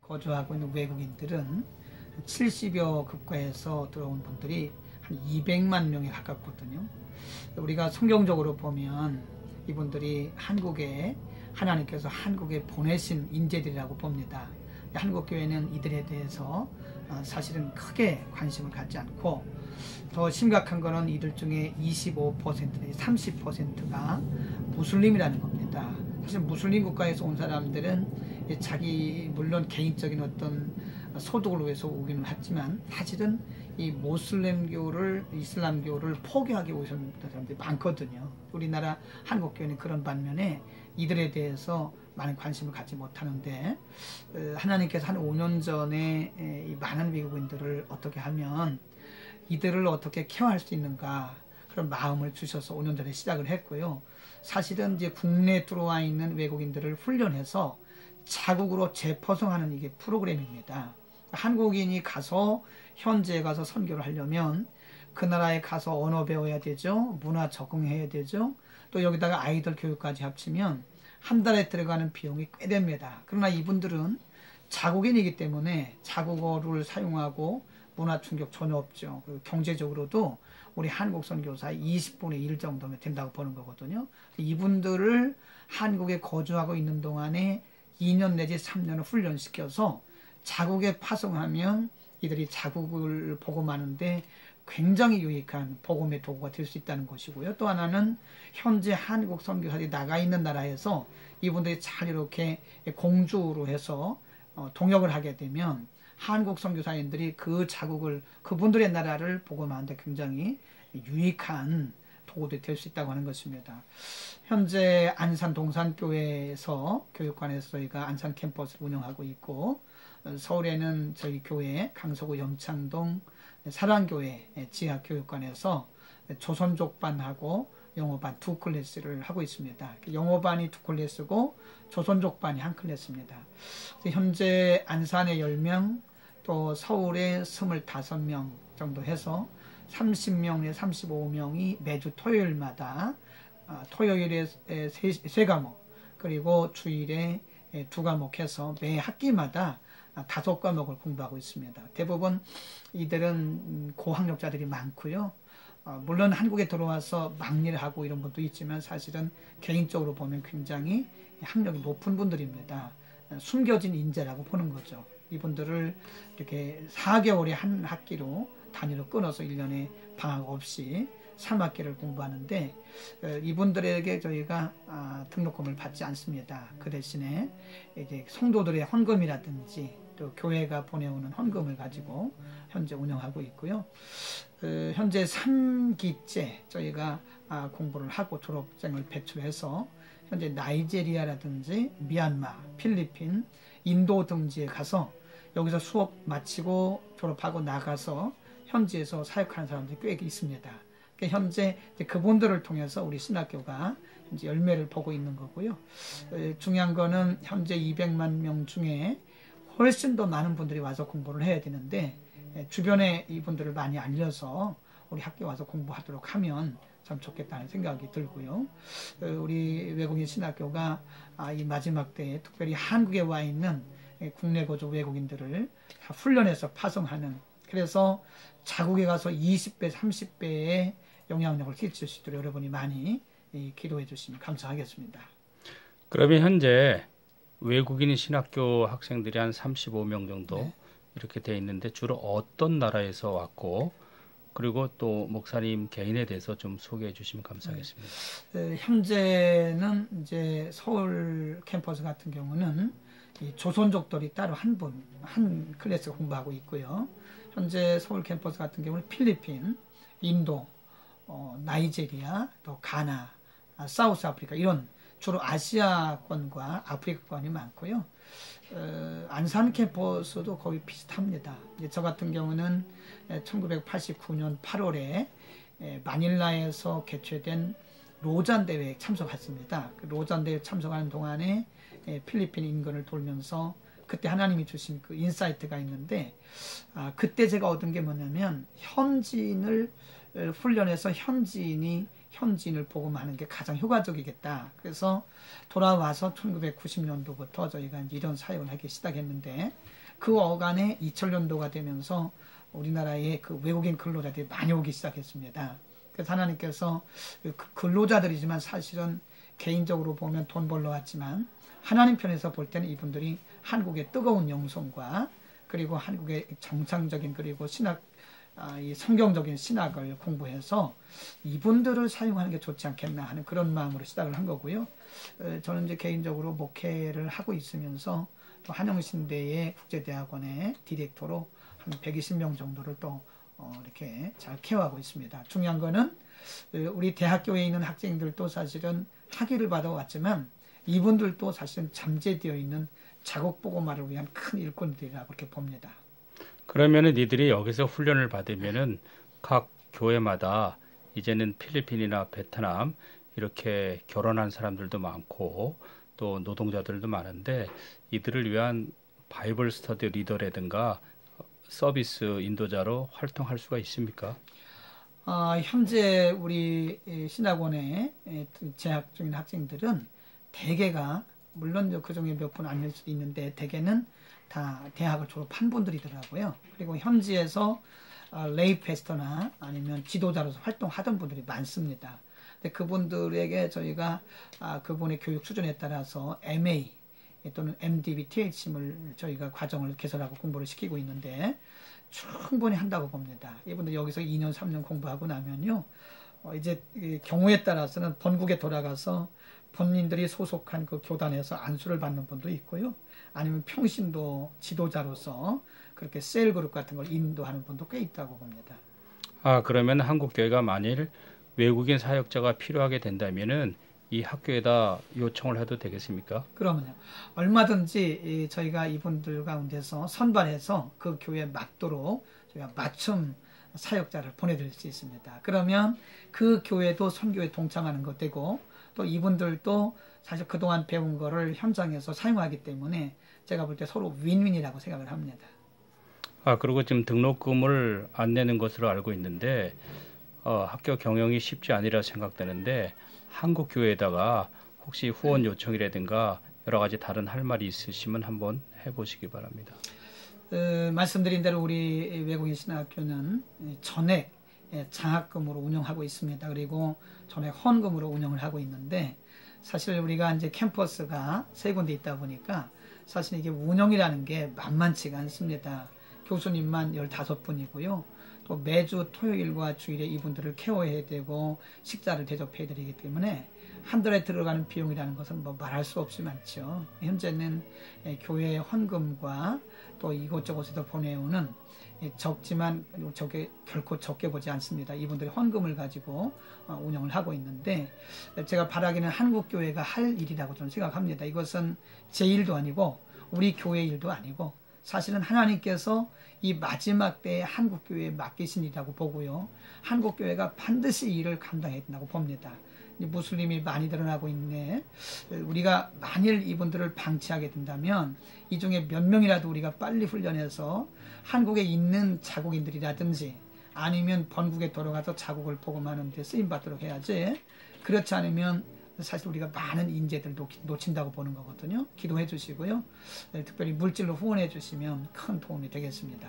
거주하고 있는 외국인들은 70여 국가에서 들어온 분들이 한 200만 명에 가깝거든요. 우리가 성경적으로 보면 이분들이 하나님께서 한국에 보내신 인재들이라고 봅니다. 한국 교회는 이들에 대해서 사실은 크게 관심을 갖지 않고, 더 심각한 거는 이들 중에 25% 내지 30%가 무슬림이라는 겁니다. 사실 무슬림 국가에서 온 사람들은 물론 개인적인 어떤 소득을 위해서 오기는 하지만, 사실은 이 모슬렘교를, 이슬람교를 포기하기 위해서 온 사람들이 많거든요. 우리나라 한국교회는 그런 반면에 이들에 대해서 많은 관심을 갖지 못하는데, 하나님께서 한 5년 전에 이 많은 외국인들을 어떻게 하면 이들을 어떻게 케어할 수 있는가, 그런 마음을 주셔서 5년 전에 시작을 했고요. 사실은 이제 국내에 들어와 있는 외국인들을 훈련해서 자국으로 재포송하는 이게 프로그램입니다. 한국인이 가서 현지에 가서 선교를 하려면 그 나라에 가서 언어 배워야 되죠. 문화 적응해야 되죠. 또 여기다가 아이들 교육까지 합치면 한 달에 들어가는 비용이 꽤 됩니다. 그러나 이분들은 자국인이기 때문에 자국어를 사용하고 문화 충격 전혀 없죠. 경제적으로도 우리 한국 선교사의 20분의 1 정도면 된다고 보는 거거든요. 이분들을 한국에 거주하고 있는 동안에 2년 내지 3년을 훈련시켜서 자국에 파송하면 이들이 자국을 복음하는데 굉장히 유익한 복음의 도구가 될 수 있다는 것이고요. 또 하나는 현재 한국 선교사들이 나가 있는 나라에서 이분들이 잘 이렇게 공주로 해서 동역을 하게 되면 한국 선교사님들이 그 자국을, 그분들의 나라를 복음하는데 굉장히 유익한 도구도 될 수 있다고 하는 것입니다. 현재 안산 동산교회에서 교육관에서 저희가 안산 캠퍼스를 운영하고 있고, 서울에는 저희 교회 강서구 영창동 사랑교회 지하교육관에서 조선족반하고 영어반 2클래스를 하고 있습니다. 영어반이 2클래스고 조선족반이 1클래스입니다. 현재 안산에 10명, 또 서울에 25명 정도 해서 30명, 35명이 매주 토요일마다 토요일에 3과목, 그리고 주일에 2과목 해서 매 학기마다 5과목을 공부하고 있습니다. 대부분 이들은 고학력자들이 많고요. 물론 한국에 들어와서 막일을 하고 이런 분도 있지만 사실은 개인적으로 보면 굉장히 학력이 높은 분들입니다. 숨겨진 인재라고 보는 거죠. 이분들을 이렇게 4개월에 한 학기로 단위로 끊어서 1년에 방학 없이 3학기를 공부하는데, 이분들에게 저희가 등록금을 받지 않습니다. 그 대신에 이제 성도들의 헌금이라든지 또 교회가 보내오는 헌금을 가지고 현재 운영하고 있고요. 현재 3기째 저희가 공부를 하고 졸업생을 배출해서 현재 나이제리아라든지 미얀마, 필리핀, 인도 등지에 가서 여기서 수업 마치고 졸업하고 나가서 현지에서 사역하는 사람들이 꽤 있습니다. 현재 그분들을 통해서 우리 신학교가 이제 열매를 보고 있는 거고요. 중요한 거는 현재 200만 명 중에 훨씬 더 많은 분들이 와서 공부를 해야 되는데, 주변에 이분들을 많이 알려서 우리 학교 와서 공부하도록 하면 참 좋겠다는 생각이 들고요. 우리 외국인 신학교가 이 마지막 때에 특별히 한국에 와 있는 국내 거주 외국인들을 다 훈련해서 파송하는, 그래서 자국에 가서 20배, 30배의 영향력을 끼칠 수 있도록 여러분이 많이 기도해 주시면 감사하겠습니다. 그러면 현재 외국인 신학교 학생들이 한 35명 정도 네. 이렇게 돼 있는데 주로 어떤 나라에서 왔고, 그리고 또 목사님 개인에 대해서 좀 소개해 주시면 감사하겠습니다. 현재는 이제 서울 캠퍼스 같은 경우는 이 조선족들이 따로 한 클래스 공부하고 있고요. 현재 서울 캠퍼스 같은 경우는 필리핀, 인도, 나이제리아, 또 가나, 사우스 아프리카, 이런 주로 아시아권과 아프리카권이 많고요. 안산 캠퍼스도 거의 비슷합니다. 저 같은 경우는 1989년 8월에 마닐라에서 개최된 로잔 대회에 참석했습니다. 그 로잔 대회 참석하는 동안에 필리핀 인근을 돌면서 그때 하나님이 주신 그 인사이트가 있는데, 그때 제가 얻은 게 뭐냐면, 현지인을 훈련해서 현지인을 복음하는 게 가장 효과적이겠다. 그래서 돌아와서 1990년도부터 저희가 이런 사역을 하기 시작했는데, 그 어간에 2000년도가 되면서 우리나라에 그 외국인 근로자들이 많이 오기 시작했습니다. 그래서 하나님께서 그 근로자들이지만 사실은 개인적으로 보면 돈 벌러 왔지만, 하나님 편에서 볼 때는 이분들이 한국의 뜨거운 영성과 그리고 한국의 정상적인 그리고 이 성경적인 신학을 공부해서 이분들을 사용하는 게 좋지 않겠나 하는 그런 마음으로 시작을 한 거고요. 저는 이제 개인적으로 목회를 하고 있으면서 또 한영신대의 국제대학원의 디렉터로 한 120명 정도를 또 이렇게 잘 케어하고 있습니다. 중요한 거는 우리 대학교에 있는 학생들도 사실은 학위를 받아왔지만 이분들도 사실은 잠재되어 있는 자국복음화를 위한 큰 일꾼들이라고 그렇게 봅니다. 그러면은 니들이 여기서 훈련을 받으면은 각 교회마다 이제는 필리핀이나 베트남 이렇게 결혼한 사람들도 많고 또 노동자들도 많은데 이들을 위한 바이블 스터디 리더라든가 서비스 인도자로 활동할 수가 있습니까? 현재 우리 신학원에 재학 중인 학생들은 대개가 물론 그 중에 몇 분 아닐 수도 있는데 대개는 다 대학을 졸업한 분들이더라고요. 그리고 현지에서 레이 페스터나 아니면 지도자로서 활동하던 분들이 많습니다. 근데 그분들에게 저희가 그분의 교육 수준에 따라서 MA 또는 MDB, THM을 저희가 과정을 개설하고 공부를 시키고 있는데 충분히 한다고 봅니다. 이분들 여기서 2년, 3년 공부하고 나면요. 이제 경우에 따라서는 본국에 돌아가서 본인들이 소속한 그 교단에서 안수를 받는 분도 있고요. 아니면 평신도 지도자로서 그렇게 셀 그룹 같은 걸 인도하는 분도 꽤 있다고 봅니다. 그러면 한국 교회가 만일 외국인 사역자가 필요하게 된다면은 이 학교에다 요청을 해도 되겠습니까? 그러면요. 얼마든지 저희가 이분들 가운데서 선발해서 그 교회에 맞도록 저희가 맞춤 사역자를 보내드릴 수 있습니다. 그러면 그 교회도 선교에 동참하는 것 되고 또 이분들도 사실 그동안 배운 거를 현장에서 사용하기 때문에 제가 볼 때 서로 윈윈이라고 생각을 합니다. 그리고 지금 등록금을 안 내는 것으로 알고 있는데 학교 경영이 쉽지 않으리라 생각되는데 한국 교회에다가 혹시 후원 요청이라든가 여러 가지 다른 할 말이 있으시면 한번 해보시기 바랍니다. 말씀드린 대로 우리 외국인 신학교는 전액 장학금으로 운영하고 있습니다. 그리고 전액 헌금으로 운영을 하고 있는데 사실 우리가 이제 캠퍼스가 세 군데 있다 보니까 사실 이게 운영이라는 게 만만치가 않습니다. 교수님만 15분이고요. 또 매주 토요일과 주일에 이분들을 케어해야 되고 식사를 대접해야 되기 때문에 한 달에 들어가는 비용이라는 것은 뭐 말할 수 없이 많죠. 현재는 교회 헌금과 또 이곳저곳에서 보내오는 적지만 저게 결코 적게 보지 않습니다. 이분들이 헌금을 가지고 운영을 하고 있는데 제가 바라기는 한국교회가 할 일이라고 저는 생각합니다. 이것은 제 일도 아니고 우리 교회 일도 아니고 사실은 하나님께서 이 마지막 때에 한국교회에 맡기신 일이라고 보고요. 한국교회가 반드시 이 일을 감당해야 된다고 봅니다. 무슬림이 많이 늘어나고 있네. 우리가 만일 이분들을 방치하게 된다면 이 중에 몇 명이라도 우리가 빨리 훈련해서 한국에 있는 자국인들이라든지 아니면 본국에 돌아가서 자국을 복음하는 데 쓰임받도록 해야지. 그렇지 않으면 사실 우리가 많은 인재들 놓친다고 보는 거거든요. 기도해 주시고요. 특별히 물질로 후원해 주시면 큰 도움이 되겠습니다.